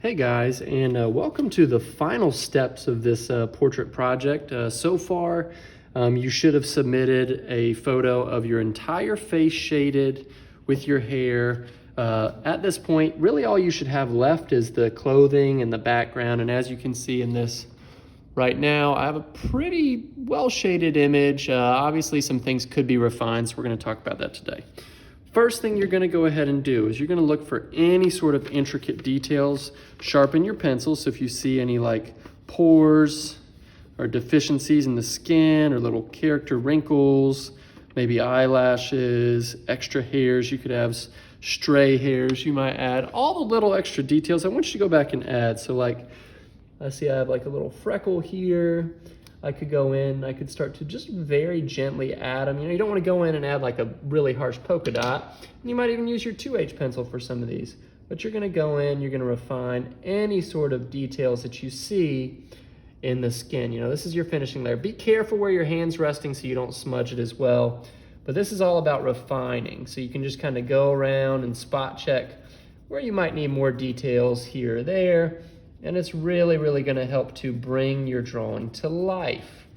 Hey guys, and welcome to the final steps of this portrait project. So far, you should have submitted a photo of your entire face shaded with your hair. At this point, really all you should have left is the clothing and the background. And as you can see in this right now, I have a pretty well shaded image. Obviously, some things could be refined, so we're going to talk about that today. First thing you're going to go ahead and do is you're going to look for any sort of intricate details. Sharpen your pencil, so if you see any like pores or deficiencies in the skin or little character wrinkles, maybe eyelashes, extra hairs, you could have stray hairs you might add. All the little extra details I want you to go back and add. So like, I see I have like a little freckle here. I could go in, I could start to just very gently add them. You know, you don't want to go in and add like a really harsh polka dot. And you might even use your 2H pencil for some of these. But you're going to go in, you're going to refine any sort of details that you see in the skin. You know, this is your finishing layer. Be careful where your hand's resting so you don't smudge it as well. But this is all about refining. So you can just kind of go around and spot check where you might need more details here or there. And it's really, really going to help to bring your drawing to life.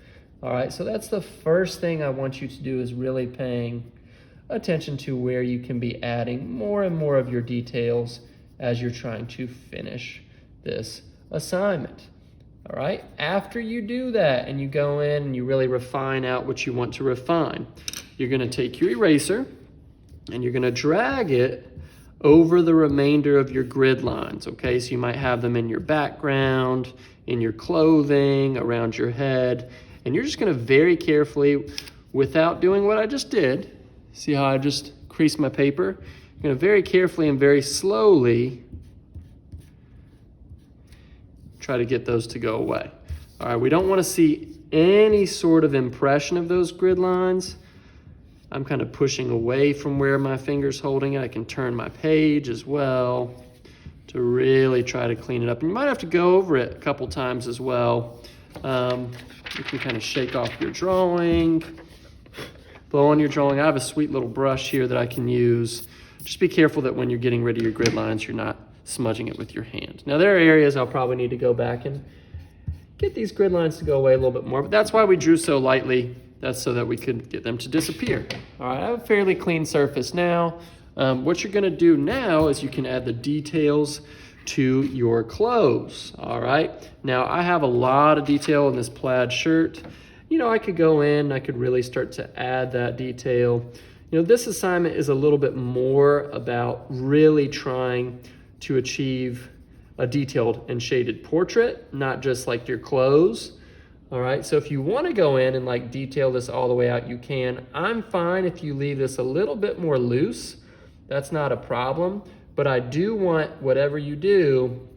All right, so that's the first thing I want you to do, is really paying attention to where you can be adding more and more of your details as you're trying to finish this assignment. All right, after you do that and you go in and you really refine out what you want to refine, you're going to take your eraser and you're going to drag it over the remainder of your grid lines, okay? So you might have them in your background, in your clothing, around your head, and you're just gonna very carefully, without doing what I just did, see how I just creased my paper? You're gonna very carefully and very slowly try to get those to go away. All right, we don't wanna see any sort of impression of those grid lines. I'm kind of pushing away from where my finger's holding it. I can turn my page as well to really try to clean it up. And you might have to go over it a couple times as well. You can kind of shake off your drawing, blow on your drawing. I have a sweet little brush here that I can use. Just be careful that when you're getting rid of your grid lines, you're not smudging it with your hand. Now there are areas I'll probably need to go back and get these grid lines to go away a little bit more, but that's why we drew so lightly. That's so that we could get them to disappear. All right, I have a fairly clean surface now. What you're gonna do now is you can add the details to your clothes, all right? Now, I have a lot of detail in this plaid shirt. You know, I could go in, I could really start to add that detail. You know, this assignment is a little bit more about really trying to achieve a detailed and shaded portrait, not just like your clothes. All right, so if you want to go in and like detail this all the way out, you can. I'm fine if you leave this a little bit more loose. That's not a problem, but I do want whatever you do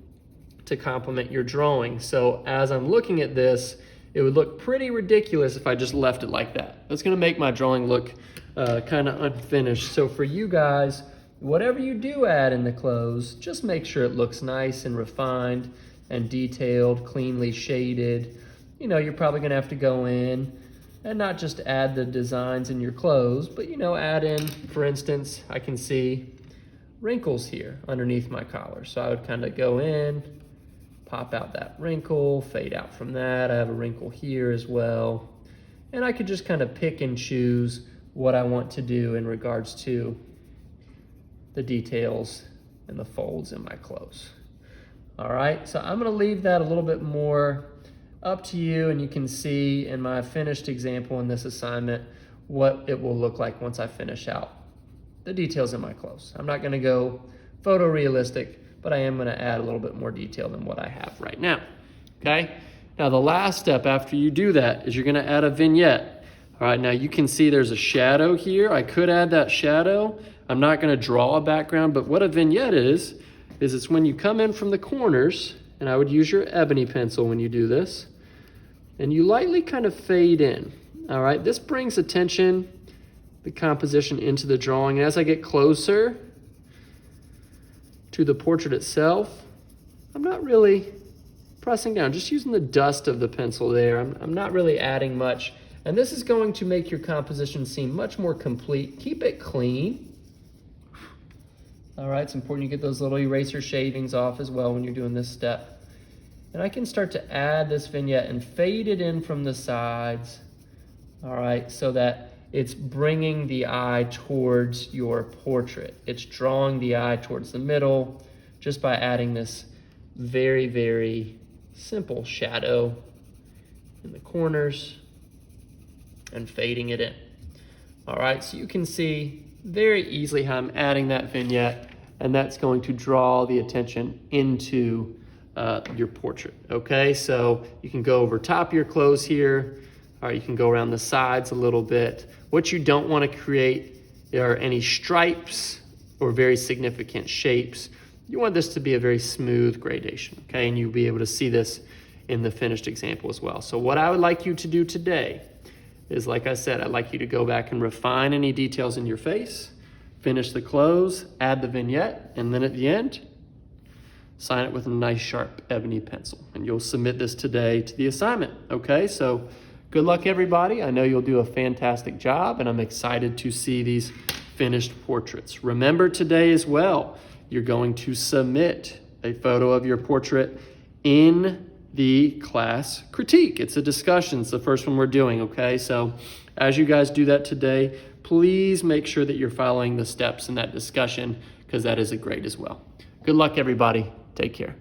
to complement your drawing. So as I'm looking at this, it would look pretty ridiculous if I just left it like that. That's going to make my drawing look kind of unfinished. So for you guys, whatever you do add in the clothes, just make sure it looks nice and refined and detailed, cleanly shaded. You know, you're probably gonna have to go in and not just add the designs in your clothes, but you know, add in, for instance, I can see wrinkles here underneath my collar. So I would kind of go in, pop out that wrinkle, fade out from that. I have a wrinkle here as well. And I could just kind of pick and choose what I want to do in regards to the details and the folds in my clothes. All right, so I'm gonna leave that a little bit more up to you, and you can see in my finished example in this assignment what it will look like once I finish out the details in my clothes. I'm not gonna go photorealistic, but I am gonna add a little bit more detail than what I have right now, okay? Now the last step after you do that is you're gonna add a vignette. All right, now you can see there's a shadow here. I could add that shadow. I'm not gonna draw a background, but what a vignette is it's when you come in from the corners, and I would use your ebony pencil when you do this, and you lightly kind of fade in. All right, this brings attention, the composition into the drawing. And as I get closer to the portrait itself, I'm not really pressing down, just using the dust of the pencil there. I'm not really adding much. And this is going to make your composition seem much more complete. Keep it clean. All right, it's important you get those little eraser shavings off as well when you're doing this step. And I can start to add this vignette and fade it in from the sides, all right, so that it's bringing the eye towards your portrait. It's drawing the eye towards the middle just by adding this very, very simple shadow in the corners and fading it in. All right, so you can see very easily how I'm adding that vignette, and that's going to draw the attention into your portrait, okay? So you can go over top of your clothes here, or you can go around the sides a little bit. What you don't want to create are any stripes or very significant shapes. You want this to be a very smooth gradation, okay? And you'll be able to see this in the finished example as well. So what I would like you to do today is, like I said, I'd like you to go back and refine any details in your face, finish the close, add the vignette, and then at the end, sign it with a nice sharp ebony pencil. And you'll submit this today to the assignment, okay? So good luck, everybody. I know you'll do a fantastic job, and I'm excited to see these finished portraits. Remember today as well, you're going to submit a photo of your portrait in the class critique. It's a discussion. It's the first one we're doing, okay? So as you guys do that today, please make sure that you're following the steps in that discussion, because that is a grade as well. Good luck, everybody. Take care.